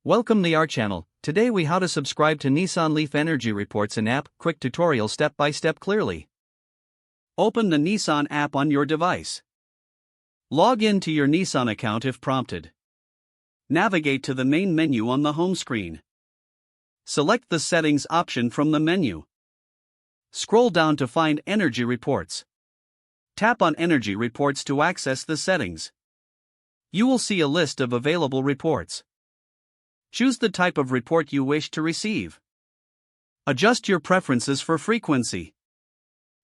Welcome to our channel. Today we how to subscribe to Nissan LEAF Energy Reports in app, quick tutorial step by step clearly. Open the Nissan app on your device. Log in to your Nissan account if prompted. Navigate to the main menu on the home screen. Select the settings option from the menu. Scroll down to find Energy Reports. Tap on Energy Reports to access the settings. You will see a list of available reports. Choose the type of report you wish to receive. Adjust your preferences for frequency.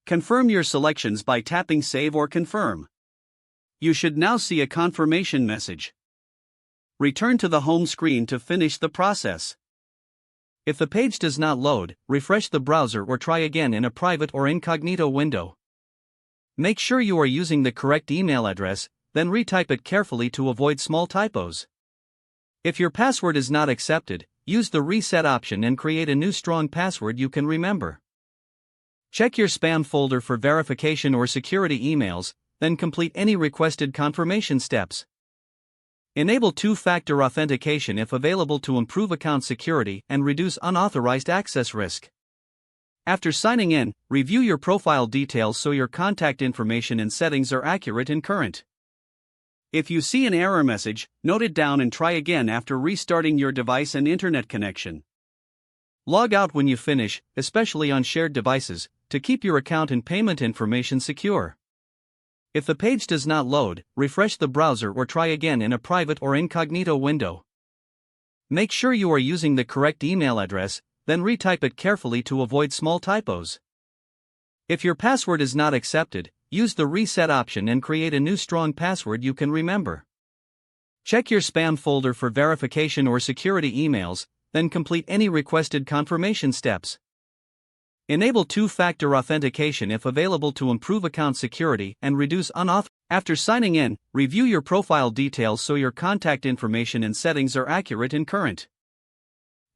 Confirm your selections by tapping Save or Confirm. You should now see a confirmation message. Return to the home screen to finish the process. If the page does not load, refresh the browser or try again in a private or incognito window. Make sure you are using the correct email address, then retype it carefully to avoid small typos. If your password is not accepted, use the reset option and create a new strong password you can remember. Check your spam folder for verification or security emails, then complete any requested confirmation steps. Enable two-factor authentication if available to improve account security and reduce unauthorized access risk. After signing in, review your profile details so your contact information and settings are accurate and current. If you see an error message, note it down and try again after restarting your device and internet connection. Log out when you finish, especially on shared devices, to keep your account and payment information secure. If the page does not load, refresh the browser or try again in a private or incognito window. Make sure you are using the correct email address, then retype it carefully to avoid small typos. If your password is not accepted, use the reset option and create a new strong password you can remember. Check your spam folder for verification or security emails, then complete any requested confirmation steps. Enable two-factor authentication if available to improve account security and reduce unauthorized. After signing in, review your profile details so your contact information and settings are accurate and current.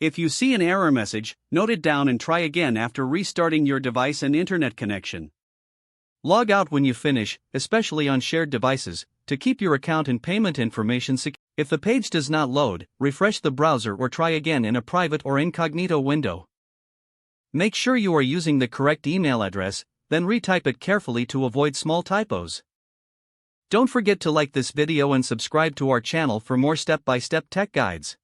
If you see an error message, note it down and try again after restarting your device and internet connection. Log out when you finish, especially on shared devices, to keep your account and payment information secure. If the page does not load, refresh the browser or try again in a private or incognito window. Make sure you are using the correct email address, then retype it carefully to avoid small typos. Don't forget to like this video and subscribe to our channel for more step-by-step tech guides.